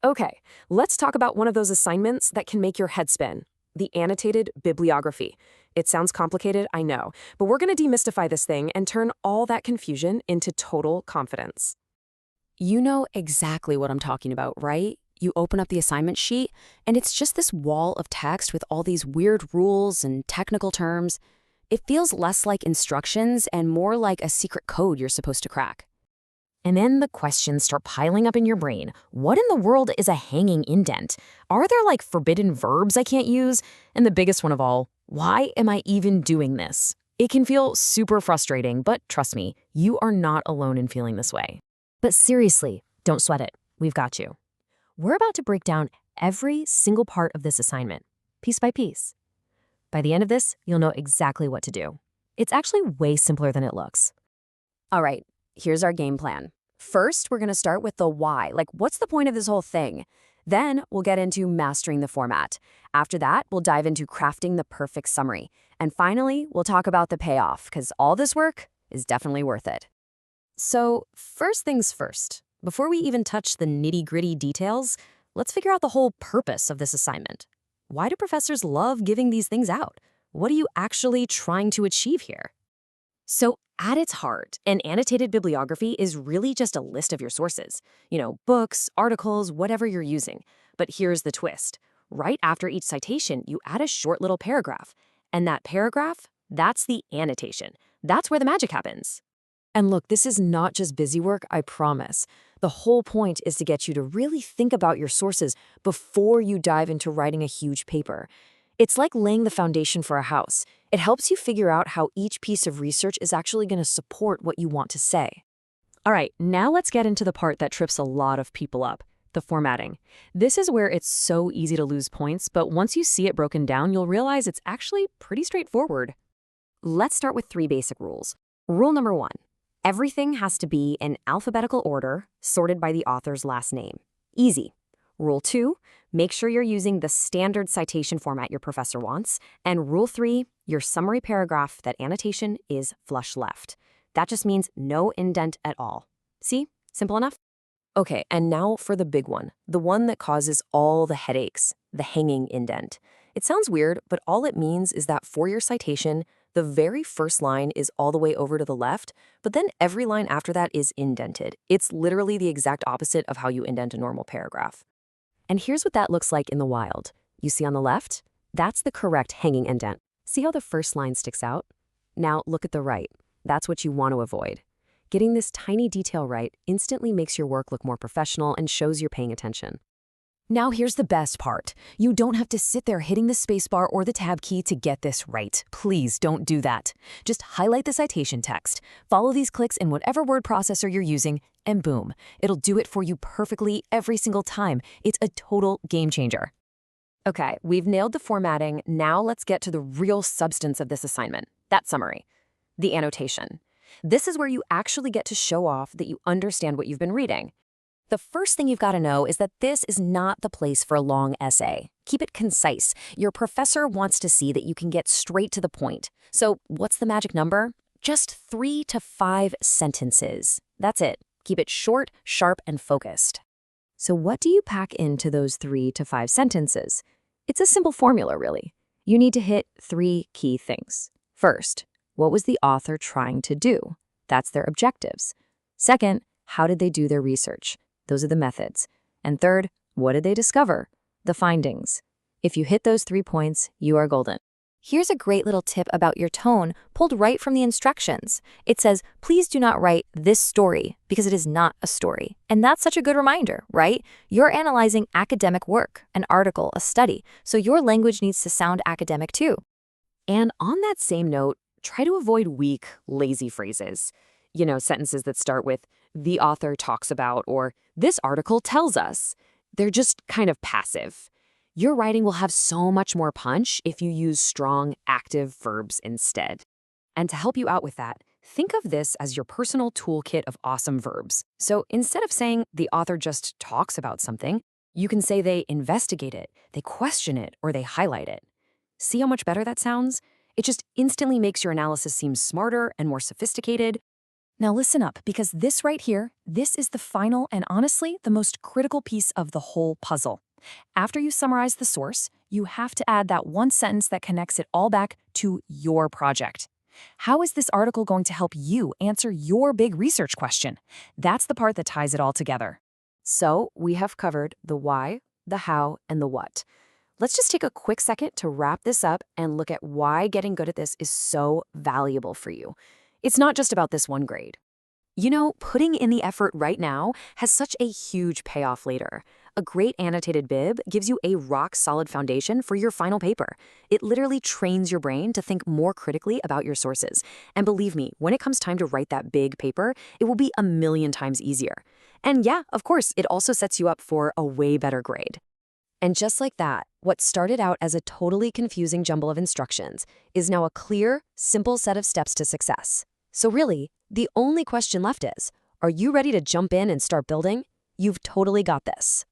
Okay, let's talk about one of those assignments that can make your head spin, the annotated bibliography. It sounds complicated, I know, but we're going to demystify this thing and turn all that confusion into total confidence. You know exactly what I'm talking about, right? You open up the assignment sheet, and it's just this wall of text with all these weird rules and technical terms. It feels less like instructions and more like a secret code you're supposed to crack. And then the questions start piling up in your brain. What in the world is a hanging indent? Are there like forbidden verbs I can't use? And the biggest one of all, why am I even doing this? It can feel super frustrating, but trust me, you are not alone in feeling this way. But seriously, don't sweat it. We've got you. We're about to break down every single part of this assignment, piece by piece. By the end of this, you'll know exactly what to do. It's actually way simpler than it looks. All right, here's our game plan. First, we're going to start with the why, like what's the point of this whole thing? Then we'll get into mastering the format. After that, we'll dive into crafting the perfect summary. And finally, we'll talk about the payoff, because all this work is definitely worth it. So, first things first, before we even touch the nitty-gritty details, let's figure out the whole purpose of this assignment. Why do professors love giving these things out? What are you actually trying to achieve here? So, at its heart, an annotated bibliography is really just a list of your sources. Books, articles, whatever you're using. But here's the twist. Right after each citation, you add a short little paragraph. And that paragraph, that's the annotation. That's where the magic happens. And look, this is not just busy work, I promise. The whole point is to get you to really think about your sources before you dive into writing a huge paper. It's like laying the foundation for a house. It helps you figure out how each piece of research is actually going to support what you want to say. All right, now let's get into the part that trips a lot of people up, the formatting. This is where it's so easy to lose points, but once you see it broken down, you'll realize it's actually pretty straightforward. Let's start with 3 basic rules. Rule number 1. Everything has to be in alphabetical order, sorted by the author's last name. Easy. Rule 2, make sure you're using the standard citation format your professor wants. And Rule 3, your summary paragraph, that annotation is flush left. That just means no indent at all. See? Simple enough? Okay, and now for the big one, the one that causes all the headaches, the hanging indent. It sounds weird, but all it means is that for your citation, the very first line is all the way over to the left, but then every line after that is indented. It's literally the exact opposite of how you indent a normal paragraph. And here's what that looks like in the wild. You see on the left? That's the correct hanging indent. See how the first line sticks out? Now look at the right. That's what you want to avoid. Getting this tiny detail right instantly makes your work look more professional and shows you're paying attention. Now here's the best part. You don't have to sit there hitting the spacebar or the tab key to get this right. Please don't do that. Just highlight the citation text, follow these clicks in whatever word processor you're using, and boom, it'll do it for you perfectly every single time. It's a total game changer. Okay, we've nailed the formatting. Now let's get to the real substance of this assignment, that summary, the annotation. This is where you actually get to show off that you understand what you've been reading. The first thing you've got to know is that this is not the place for a long essay. Keep it concise. Your professor wants to see that you can get straight to the point. So what's the magic number? Just 3 to 5 sentences. That's it. Keep it short, sharp, and focused. So what do you pack into those 3 to 5 sentences? It's a simple formula, really. You need to hit 3 key things. First, what was the author trying to do? That's their objectives. Second, how did they do their research? Those are the methods. And third, what did they discover? The findings. If you hit those 3 points, you are golden. Here's a great little tip about your tone pulled right from the instructions. It says, please do not write this story because it is not a story. And that's such a good reminder, right? You're analyzing academic work, an article, a study, so your language needs to sound academic too. And on that same note, try to avoid weak, lazy phrases. Sentences that start with, the author talks about, or this article tells us. They're just kind of passive. Your writing will have so much more punch if you use strong, active verbs instead. And to help you out with that, think of this as your personal toolkit of awesome verbs. So instead of saying the author just talks about something, you can say they investigate it, they question it, or they highlight it. See how much better that sounds? It just instantly makes your analysis seem smarter and more sophisticated. Now listen up, because this right here, this is the final and honestly the most critical piece of the whole puzzle. After you summarize the source, you have to add that one sentence that connects it all back to your project. How is this article going to help you answer your big research question? That's the part that ties it all together. So we have covered the why, the how, and the what. Let's just take a quick second to wrap this up and look at why getting good at this is so valuable for you. It's not just about this one grade. You know, putting in the effort right now has such a huge payoff later. A great annotated bib gives you a rock-solid foundation for your final paper. It literally trains your brain to think more critically about your sources. And believe me, when it comes time to write that big paper, it will be 1,000,000 times easier. And yeah, of course, it also sets you up for a way better grade. And just like that, what started out as a totally confusing jumble of instructions is now a clear, simple set of steps to success. So really, the only question left is, are you ready to jump in and start building? You've totally got this.